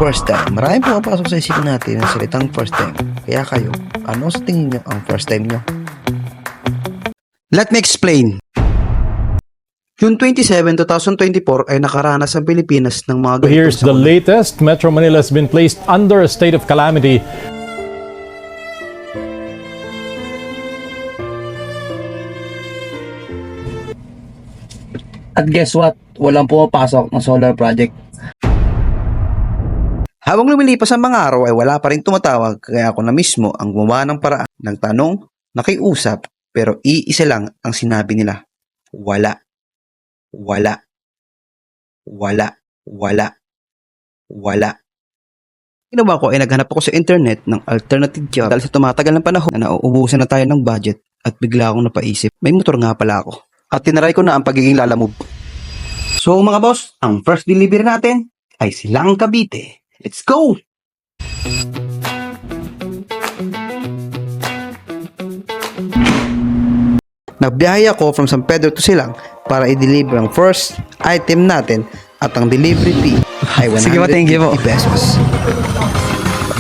First time. Maraming pumapasok sa isipan natin ang salitang first time. Kaya kayo, ano sa tingin nyo ang first time nyo? Let me explain. June 27, 2024 ay nakaranas ang Pilipinas ng mga ganitong Here's the sakuna. latest. Metro Manila has been placed under a state of calamity. At guess what? Walang pumapasok ng solar project. Habang lumilipas ang mga araw ay wala pa rin tumatawag, kaya ako na mismo ang gumawa ng paraan ng tanong, nakiusap, pero iisa lang ang sinabi nila. Wala. Wala. Wala. Wala. Wala. Ginawa ko ay naghanap ako sa internet ng alternative job dahil sa tumatagal ng panahon na nauubusan na tayo ng budget at bigla akong napaisip, may motor nga pala ako. At tinaray ko na ang pagiging lalamove. So mga boss, ang first delivery natin ay Silang Cavite. Let's go! Nagbiyahe ako from San Pedro to Silang para i-deliver ang first item natin at ang delivery fee ay 150 pesos.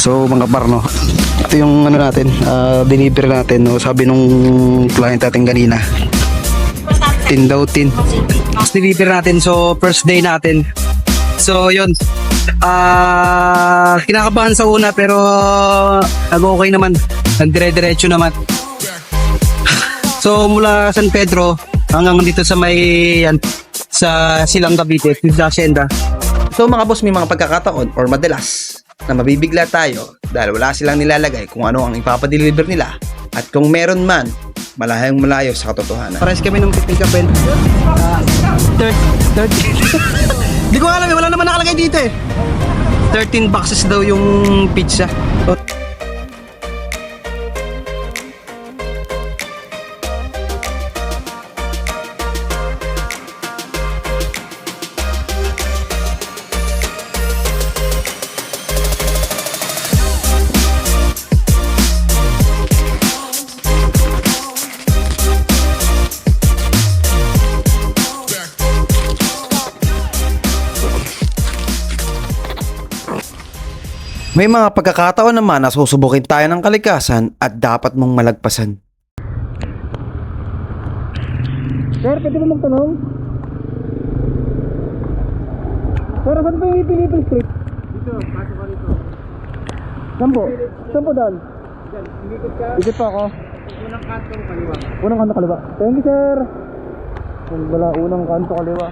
So mga barno, ito yung ano natin, delivery natin. No? Sabi nung client natin kanina, tin daw tin. First delivery natin, so first day natin. So yun, kinakabahan sa una pero nag-okay naman, nagdire-diretso naman. So mula San Pedro hanggang dito sa may yan, sa Silang Cavite, sa Hacienda. So mga boss, may mga pagkakataon or madalas na mabibigla tayo dahil wala silang nilalagay kung ano ang ipapadeliver nila at kung meron man, malayong malayo sa katotohanan. Pares kami ng piping kapel. 30. Di ko alam, wala naman nakalagay dito eh. 13 boxes daw yung pizza. May mga pagkakataon naman na susubukin tayo ng kalikasan at dapat mong malagpasan. Sir, pwede mo magtanong? Sir, saan po yung Ipilipil Street? Dito, pasok ka rito. Saan po? Saan po daan? Diyan, umikot ka. Ikot po ako. Unang kantong kaliwa. Unang kanto kaliwa. Thank you, sir. Wala, unang kanto kaliwa.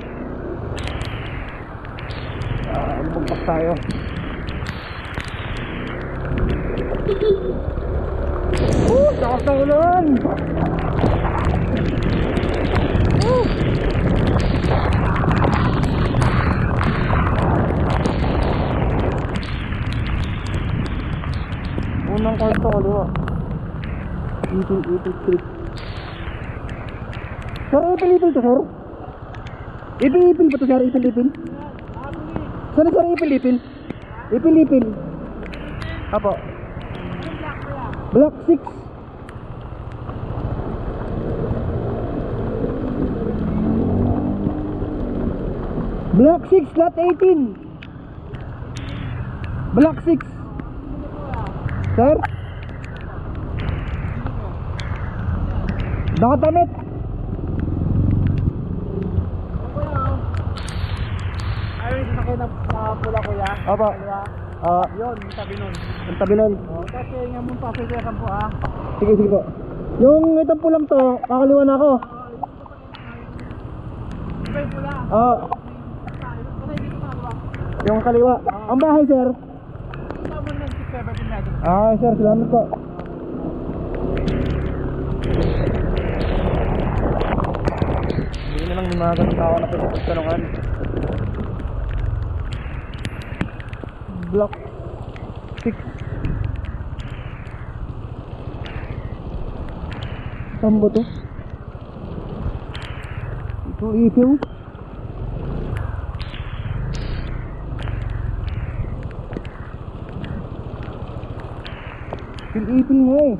Pagpak tayo. Lakas ng ulan! Unang kanto kaliwa. Ipil Street. Sir, ipil to, sir? Ipil ba to, sir? Ipil? Saan, sir, ipil? Ipil. Apo. Block 6. Block 6, lot 18. Block 6. Sir? Nakatamit. Ayun, sinakay na pula kuya. Apo. Yun, tabi nun. Ang tabi nun. Kasi nga mong pasok kaya sampo ah. Sige po. Yung itong pulang to, kakaliwa na ako. Iba yung pula. Yung kaliwa. Ang bahay, sir. Ito mo ng 6-17 meters. Sir, salamat po. Hindi na lang lumagan na ako na pagkatanungan. Block 6. Saan ba to? Ito, ipil. Ipil nga eh.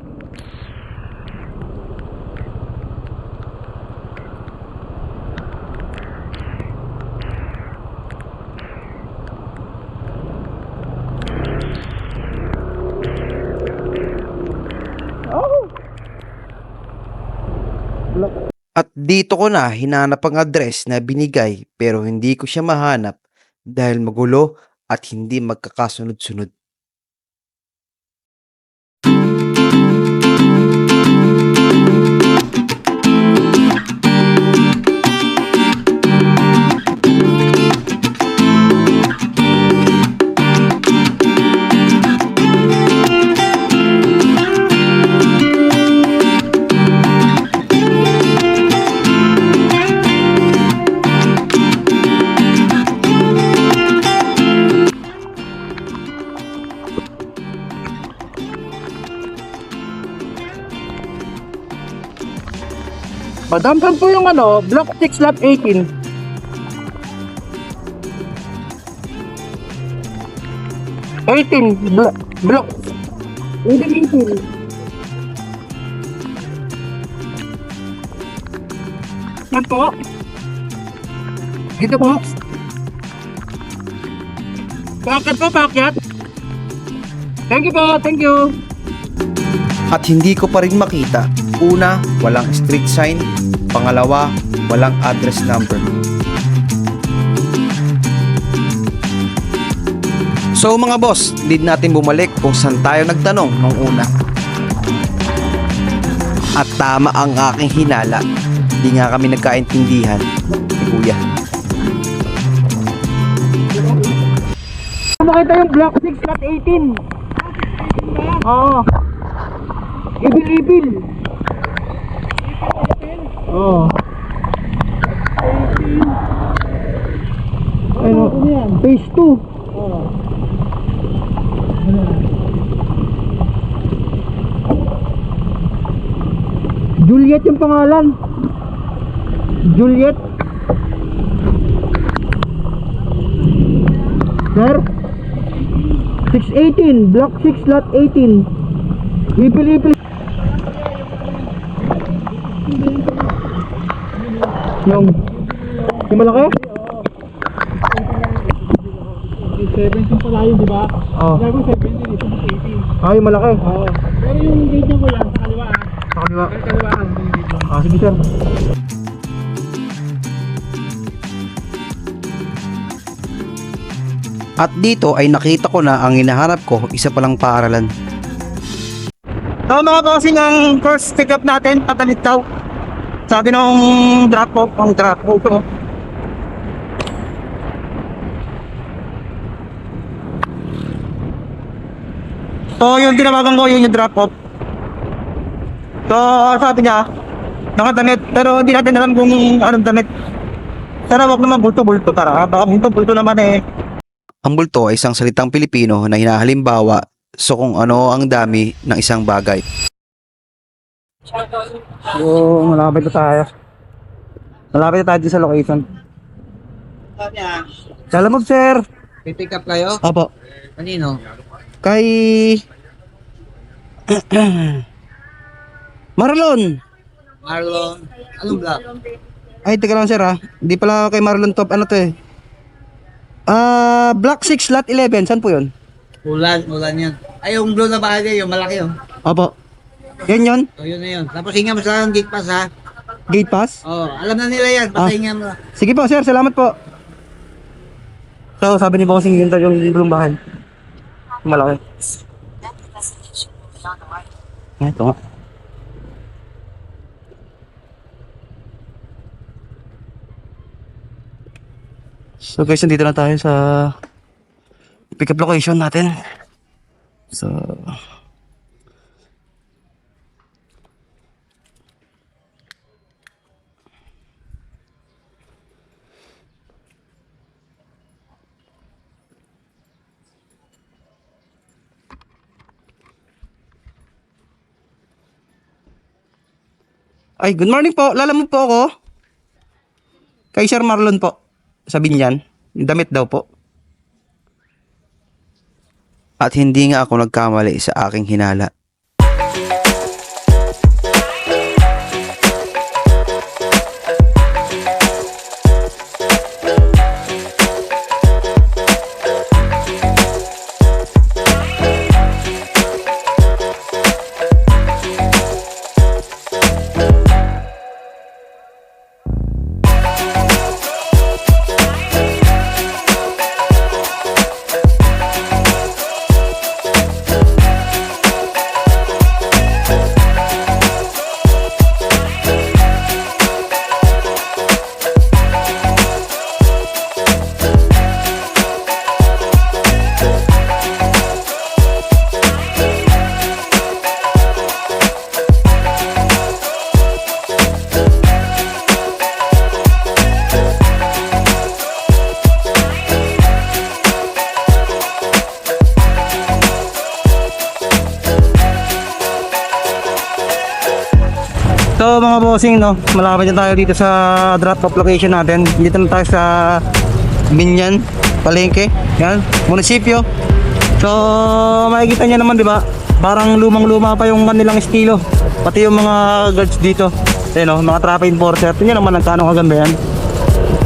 At dito ko na hinanap ang address na binigay pero hindi ko siya mahanap dahil magulo at hindi magkakasunod-sunod. Madam, saan po yung ano, block 6 lot 18? 18, block. Hindi 18. Saan po? Dito po. Paket po, paket. Thank you po, thank you. At hindi ko pa rin makita. Una, walang street sign. Pangalawa, walang address number. So mga boss, need natin bumalik kung saan tayo nagtanong nung una. At tama ang aking hinala. Hindi nga kami nagkaintindihan ni Kuya. Makita yung block 6 lot 18. Oo. Ibil-ibil. Oo. Ano? Phase 2. Oo. Juliet yung pangalan. Juliet. Sir? 618, block 6 lot 18. Ipil-ipil. Yung malaki? 17 pala yun, di ba? Oo. Gago 17, ito 18. Ah, yung malaki? Oo. Pero yung gate niya ko yan, sa kaliwa ah. Sa kaliwa? Sa kaliwa ang gate mo. Ah, sige sir. At dito ay nakita ko na ang hinahanap ko, isa palang paaralan. So mga bossing, ang first pick up natin, patalit daw. Sabi nung drop-off, ang drop-off ko. So yung tinawagan ko, yun yung drop-off. So sabi niya, nakadamit, pero hindi natin alam kung anong damit. Sana wag naman bulto-bulto, tara. Baka bulto-bulto naman eh. Ang bulto ay isang salitang Pilipino na hinahalimbawa so kung ano ang dami ng isang bagay. So, malapit na tayo. Malapit na tayo dito sa location. Salamog, sir. Pipick up kayo? Apo. Kanino? Kay... Marlon. Marlon. Anong block? Ay, teka lang, sir, ha. Hindi pala kay Marlon Top. Ano to eh? Block 6, lot 11. Saan po yun? Ulan yan. Ay, yung blue na bahagi, yung malaki yun. Apo. Yan yun? So, yun na yun. Tapos hinga mo sa gate pass ha. Gate pass? Oh, alam na nila yan. Basta hinga mo. Sige po, sir. Salamat po. So, sabi ni Bossing yun yung blue bahay. Malaki. Ito nga. So guys, nandito na tayo sa pick up location natin. So ay, good morning po. Lalamove po ako. Kay Sir Marlon po. Sabi niyan, damit daw po. At hindi nga ako nagkamali sa aking hinala. So mga bossing, no, malapit na tayo dito sa drop off location natin. Dito na tayo sa Binyan, Palengke, yan, munisipyo. So makikita niyo naman, di ba? Parang lumang-luma pa yung kanilang estilo. Pati yung mga guards dito. Ayun, no, mga traffic enforcer. Tingnan naman ang kanong kaganda yan.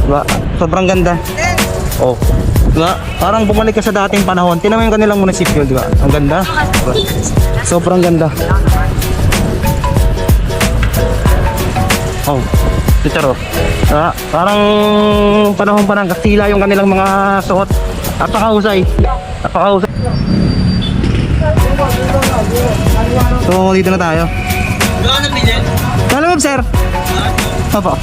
Diba? Sobrang ganda. Oh. Diba? Parang bumalik ka sa dating panahon. Tingnan mo yung kanilang munisipyo, diba? Ang ganda. Diba? Sobrang ganda. Oh, Chicharo. Parang panahon pa ng Kastila yung kanilang mga suot. Napakahusay. Napakahusay. So, dito na tayo. Salam, sir. Opo.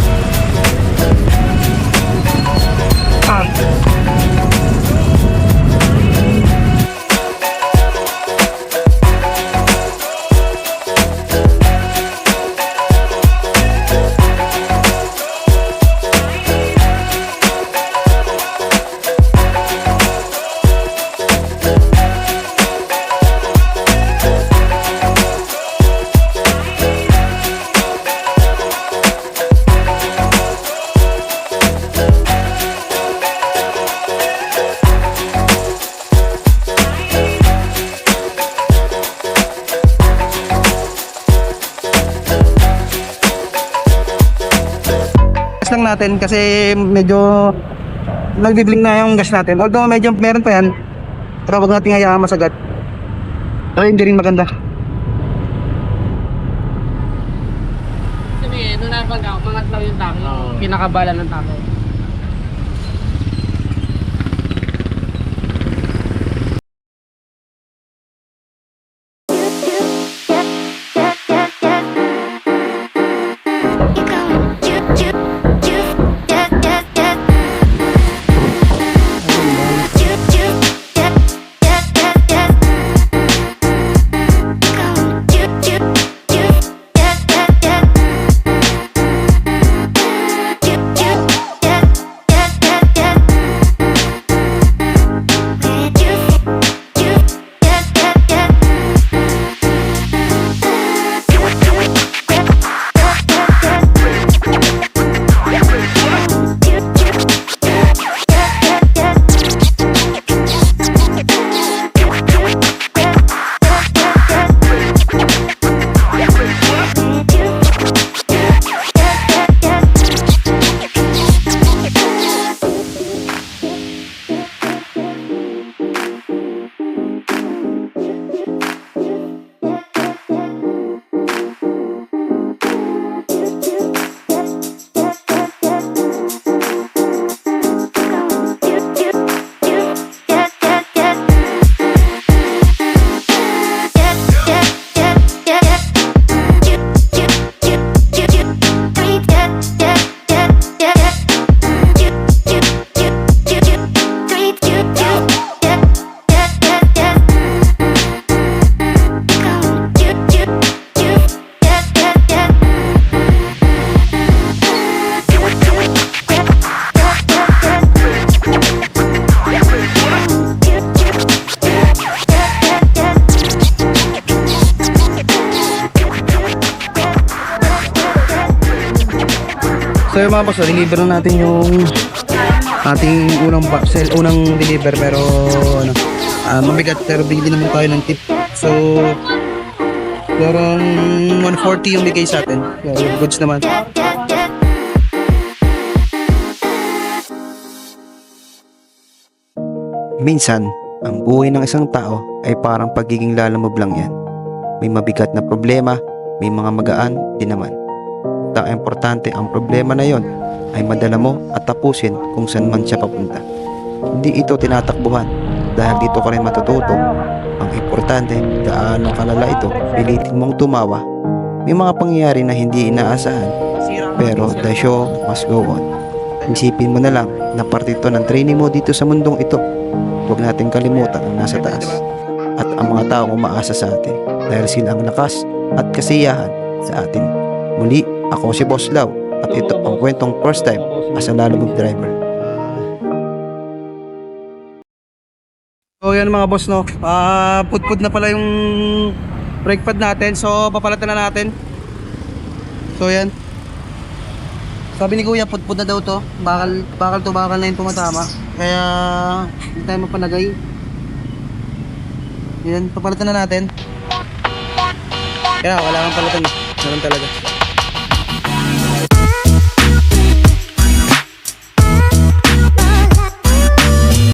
Lang natin kasi medyo nagbiblink na yung gas natin. Although medyo meron pa yan, pero wag natin hayaan masagat. Pero hindi rin maganda. Sabi, nung napag ako, pangatlaw yung tako. Pinakabala ng tako. So yung mga boss, deliver na natin yung ating unang parcel, unang deliver, pero ano, mabigat, pero bigyan naman tayo ng tip. So parang 140 yung bigay sa atin. Yung goods naman. Minsan, ang buhay ng isang tao ay parang pagiging lalamove lang yan. May mabigat na problema, may mga magaan din naman. At ang importante, ang problema na yon ay madala mo at tapusin kung saan man siya papunta. Hindi ito tinatakbuhan dahil dito ka rin matututo. Ang importante, gaano kalala ito, pilitin mong tumawa. May mga pangyayari na hindi inaasahan, pero the show must go on. Isipin mo na lang na parte ito ng training mo dito sa mundong ito. Huwag natin kalimutan ang nasa taas at ang mga taong umaasa sa atin dahil sila ang lakas at kasiyahan sa atin. Muli, ako si Boss Lau at ito ang kwentong first time as a lalamove driver. So yan mga boss, no, put na pala yung brake pad natin, so papalitan na natin. So yan. Sabi ni Kuya, putput na daw to. Bakal na yung tumatama. Kaya hindi tayo mapalagay. Yan, papalitan na natin. Kaya wala kang palitan. Ganun talaga.